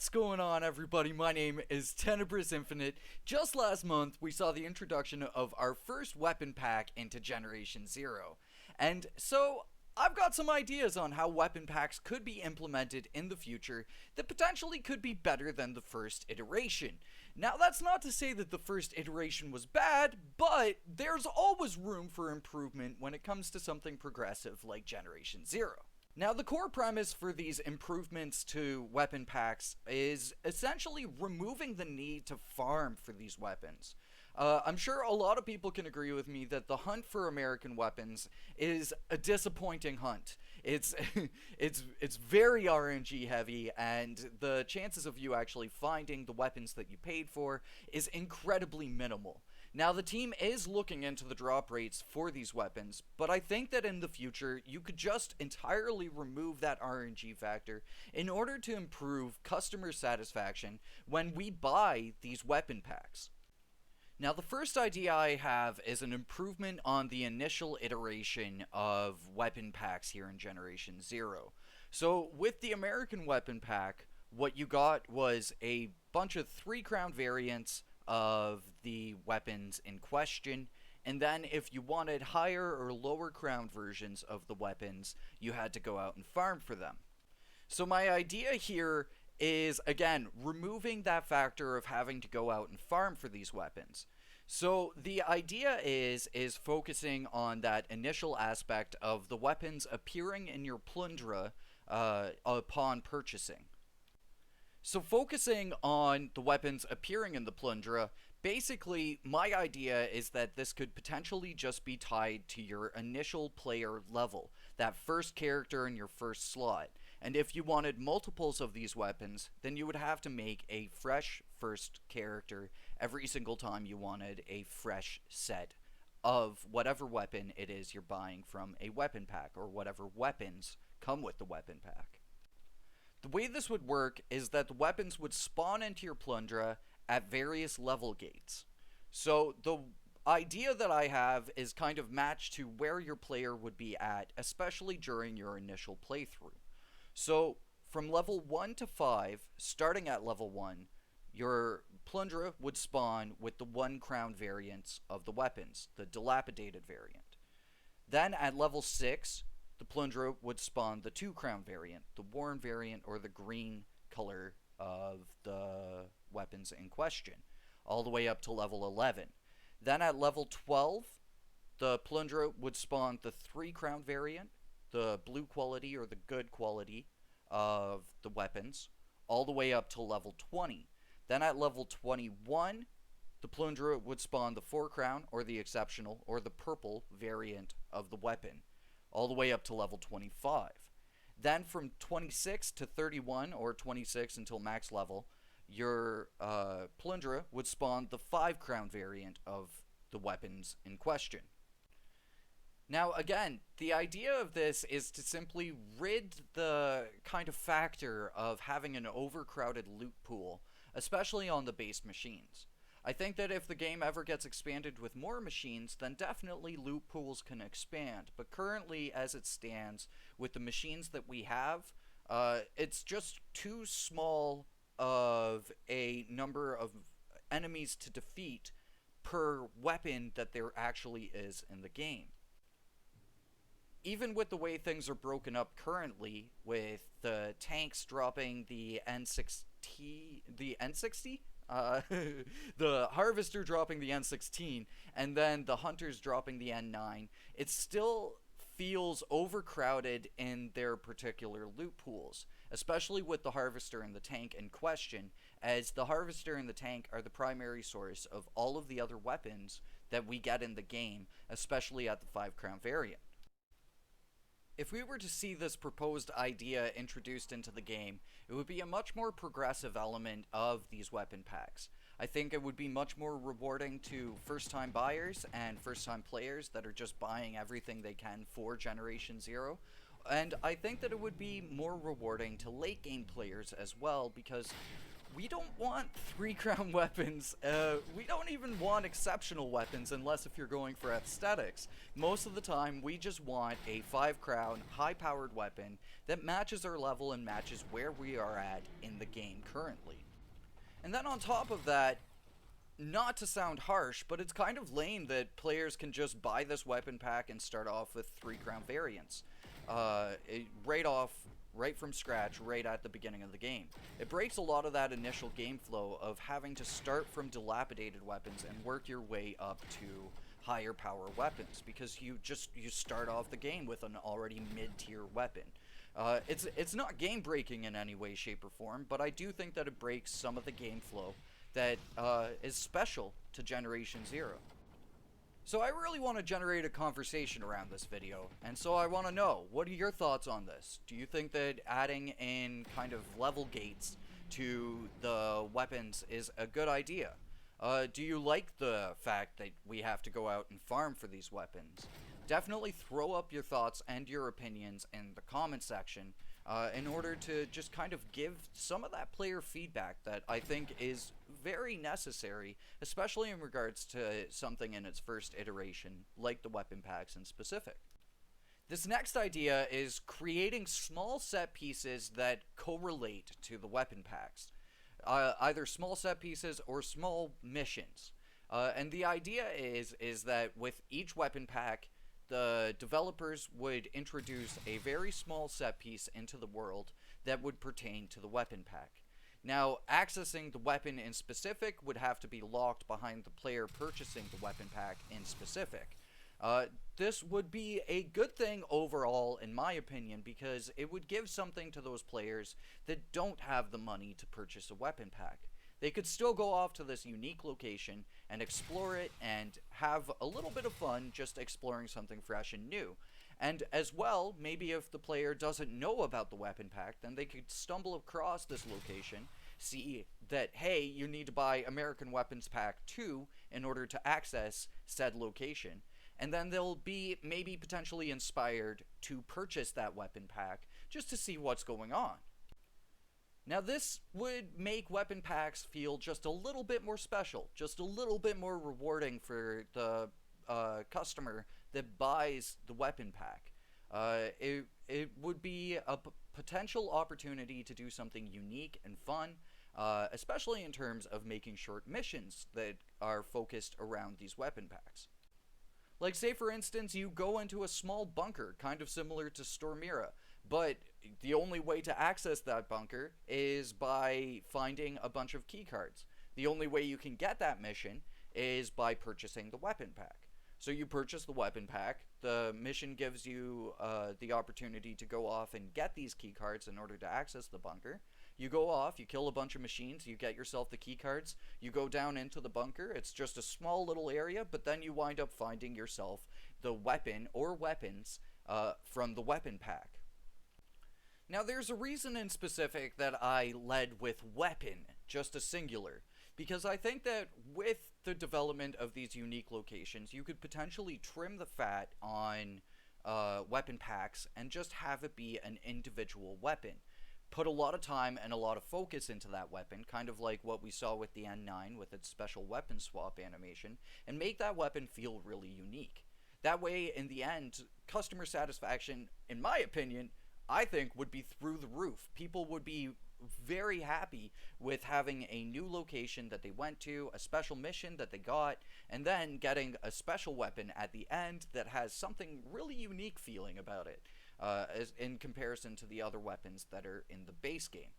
What's going on, everybody? My name is Tenebris Infinite. Just last month, we saw the introduction of our first weapon pack into Generation Zero. And so, I've got some ideas on how weapon packs could be implemented in the future that potentially could be better than the first iteration. Now, that's not to say that the first iteration was bad, but there's always room for improvement when it comes to something progressive like Generation Zero. Now, the core premise for these improvements to weapon packs is essentially removing the need to farm for these weapons. I'm sure a lot of people can agree with me that the hunt for American weapons is a disappointing hunt. It's it's very RNG heavy, and the chances of you actually finding the weapons that you paid for is incredibly minimal. Now, the team is looking into the drop rates for these weapons, but I think that in the future, you could just entirely remove that RNG factor in order to improve customer satisfaction when we buy these weapon packs. Now, the first idea I have is an improvement on the initial iteration of weapon packs here in Generation Zero. So, with the American weapon pack, what you got was a bunch of 3 crown variants of the weapons in question, and then if you wanted higher or lower crown versions of the weapons, you had to go out and farm for them. So my idea here is, again, removing that factor of having to go out and farm for these weapons. So the idea is focusing on that initial aspect of the weapons appearing in your plundra upon purchasing. So focusing on the weapons appearing in the plundra, basically my idea is that this could potentially just be tied to your initial player level, that first character in your first slot. And if you wanted multiples of these weapons, then you would have to make a fresh first character every single time you wanted a fresh set of whatever weapon it is you're buying from a weapon pack, or whatever weapons come with the weapon pack. The way this would work is that the weapons would spawn into your plundra at various level gates. So the idea that I have is kind of matched to where your player would be at, especially during your initial playthrough. So from level 1 to 5, starting at level 1, your plundra would spawn with the 1 crown variants of the weapons, the dilapidated variant. Then at level 6, the plundra would spawn the 2 crown variant, the worn variant, or the green color of the weapons in question, all the way up to level 11. Then at level 12, the plundra would spawn the 3 crown variant, the blue quality or the good quality of the weapons, all the way up to level 20. Then at level 21, the plundra would spawn the 4 crown or the exceptional or the purple variant of the weapon, all the way up to level 25. Then from 26 to 31, or 26 until max level, your plundra would spawn the 5 crown variant of the weapons in question. Now again, the idea of this is to simply rid the kind of factor of having an overcrowded loot pool, especially on the base machines. I think that if the game ever gets expanded with more machines, then definitely loot pools can expand. But currently, as it stands, with the machines that we have, it's just too small of a number of enemies to defeat per weapon that there actually is in the game. Even with the way things are broken up currently, with the tanks dropping the N60, the Harvester dropping the N16, and then the Hunters dropping the N9, it still feels overcrowded in their particular loot pools, especially with the Harvester and the tank in question, as the Harvester and the tank are the primary source of all of the other weapons that we get in the game, especially at the 5 crown variant. If we were to see this proposed idea introduced into the game, it would be a much more progressive element of these weapon packs. I think it would be much more rewarding to first-time buyers and first-time players that are just buying everything they can for Generation Zero. And I think that it would be more rewarding to late-game players as well, because we don't want 3 crown weapons. We don't even want exceptional weapons unless if you're going for aesthetics. Most of the time, we just want a 5 crown, high-powered weapon that matches our level and matches where we are at in the game currently. And then on top of that, not to sound harsh, but it's kind of lame that players can just buy this weapon pack and start off with 3 crown variants. Right from scratch, right at the beginning of the game. It breaks a lot of that initial game flow of having to start from dilapidated weapons and work your way up to higher power weapons, because you start off the game with an already mid-tier weapon. It's not game breaking in any way, shape, or form, but I do think that it breaks some of the game flow that is special to Generation Zero. So I really want to generate a conversation around this video, and so I want to know, what are your thoughts on this? Do you think that adding in kind of level gates to the weapons is a good idea? Do you like the fact that we have to go out and farm for these weapons? Definitely throw up your thoughts and your opinions in the comment section in order to just kind of give some of that player feedback that I think is very necessary, especially in regards to something in its first iteration, like the weapon packs in specific. This next idea is creating small set pieces that correlate to the weapon packs. Either small set pieces or small missions. And the idea is that with each weapon pack, the developers would introduce a very small set piece into the world that would pertain to the weapon pack. Now, accessing the weapon in specific would have to be locked behind the player purchasing the weapon pack in specific. This would be a good thing overall, in my opinion, because it would give something to those players that don't have the money to purchase a weapon pack. They could still go off to this unique location and explore it and have a little bit of fun just exploring something fresh and new. And as well, maybe if the player doesn't know about the weapon pack, then they could stumble across this location, see that, hey, you need to buy American Weapons Pack 2 in order to access said location. And then they'll be maybe potentially inspired to purchase that weapon pack just to see what's going on. Now this would make weapon packs feel just a little bit more special, just a little bit more rewarding for the customer that buys the weapon pack. It would be a potential opportunity to do something unique and fun, especially in terms of making short missions that are focused around these weapon packs. Like, say for instance, you go into a small bunker, kind of similar to Stormira, but the only way to access that bunker is by finding a bunch of keycards. The only way you can get that mission is by purchasing the weapon pack. So you purchase the weapon pack, the mission gives you the opportunity to go off and get these keycards in order to access the bunker. You go off, you kill a bunch of machines, you get yourself the keycards, you go down into the bunker, it's just a small little area, but then you wind up finding yourself the weapon or weapons from the weapon pack. Now there's a reason in specific that I led with weapon, just a singular, because I think that with the development of these unique locations, you could potentially trim the fat on weapon packs and just have it be an individual weapon. Put a lot of time and a lot of focus into that weapon, kind of like what we saw with the N9 with its special weapon swap animation, and make that weapon feel really unique. That way, in the end, customer satisfaction, in my opinion, I think would be through the roof. People would be very happy with having a new location that they went to, a special mission that they got, and then getting a special weapon at the end that has something really unique feeling about it, as in comparison to the other weapons that are in the base game.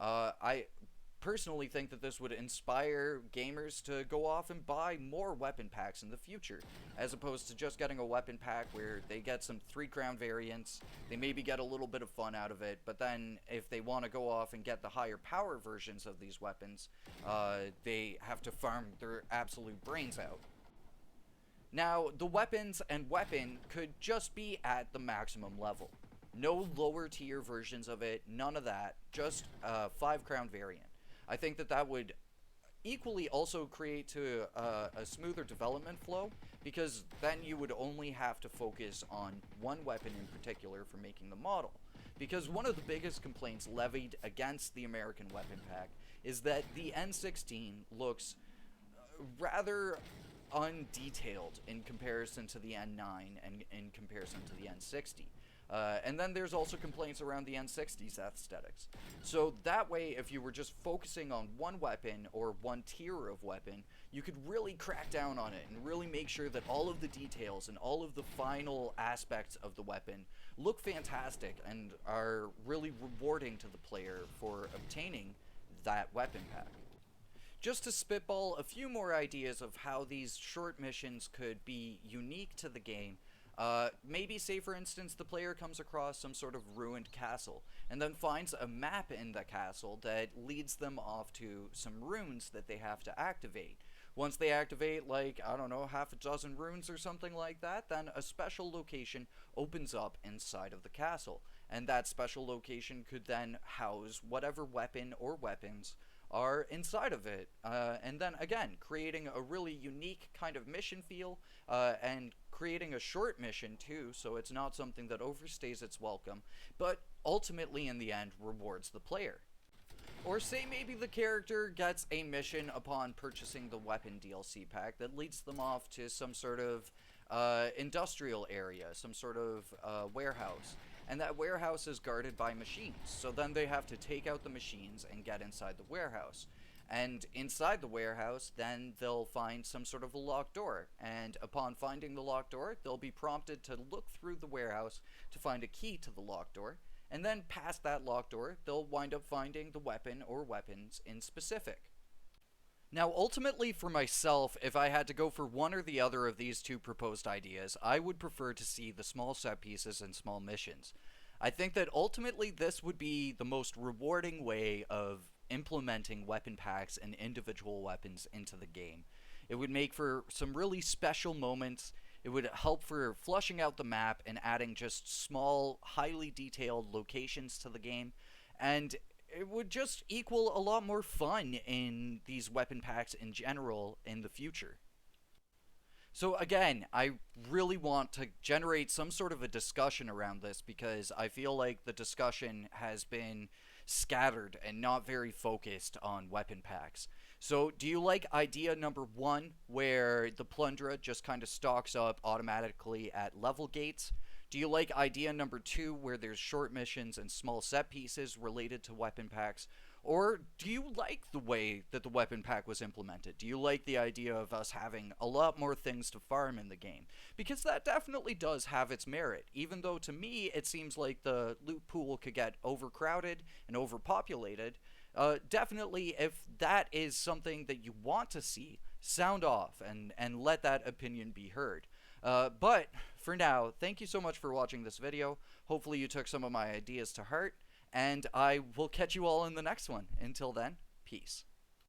I personally think that this would inspire gamers to go off and buy more weapon packs in the future, as opposed to just getting a weapon pack where they get some 3-crown variants, they maybe get a little bit of fun out of it, but then if they want to go off and get the higher power versions of these weapons, they have to farm their absolute brains out. Now, the weapons and weapon could just be at the maximum level. No lower tier versions of it, none of that, just a 5-crown variant. I think that that would equally also create to a smoother development flow, because then you would only have to focus on one weapon in particular for making the model. Because one of the biggest complaints levied against the American weapon pack is that the N16 looks rather undetailed in comparison to the N9 and in comparison to the N60. And then there's also complaints around the N60's aesthetics. So that way, if you were just focusing on one weapon or one tier of weapon, you could really crack down on it and really make sure that all of the details and all of the final aspects of the weapon look fantastic and are really rewarding to the player for obtaining that weapon pack. Just to spitball a few more ideas of how these short missions could be unique to the game, maybe say for instance the player comes across some sort of ruined castle and then finds a map in the castle that leads them off to some runes that they have to activate. Once they activate, like, I don't know, half a dozen runes or something like that, then a special location opens up inside of the castle, and that special location could then house whatever weapon or weapons are inside of it, and then again creating a really unique kind of mission feel, and creating a short mission too, so it's not something that overstays its welcome, but ultimately in the end rewards the player. Or say maybe the character gets a mission upon purchasing the weapon DLC pack that leads them off to some sort of industrial area, some sort of warehouse. And that warehouse is guarded by machines. So then they have to take out the machines and get inside the warehouse. And inside the warehouse, then they'll find some sort of a locked door. And upon finding the locked door, they'll be prompted to look through the warehouse to find a key to the locked door. And then past that locked door, they'll wind up finding the weapon or weapons in specific. Now, ultimately for myself, if I had to go for one or the other of these two proposed ideas, I would prefer to see the small set pieces and small missions. I think that ultimately this would be the most rewarding way of implementing weapon packs and individual weapons into the game. It would make for some really special moments. It would help for flushing out the map and adding just small, highly detailed locations to the game, and it would just equal a lot more fun in these weapon packs in general in the future. So again, I really want to generate some sort of a discussion around this, because I feel like the discussion has been scattered and not very focused on weapon packs. So do you like idea number 1, where the plundra just kind of stocks up automatically at level gates? Do you like idea number 2, where there's short missions and small set pieces related to weapon packs? Or do you like the way that the weapon pack was implemented? Do you like the idea of us having a lot more things to farm in the game? Because that definitely does have its merit, even though to me it seems like the loot pool could get overcrowded and overpopulated. Definitely, if that is something that you want to see, sound off and let that opinion be heard. But for now, thank you so much for watching this video. Hopefully you took some of my ideas to heart, and I will catch you all in the next one. Until then, peace.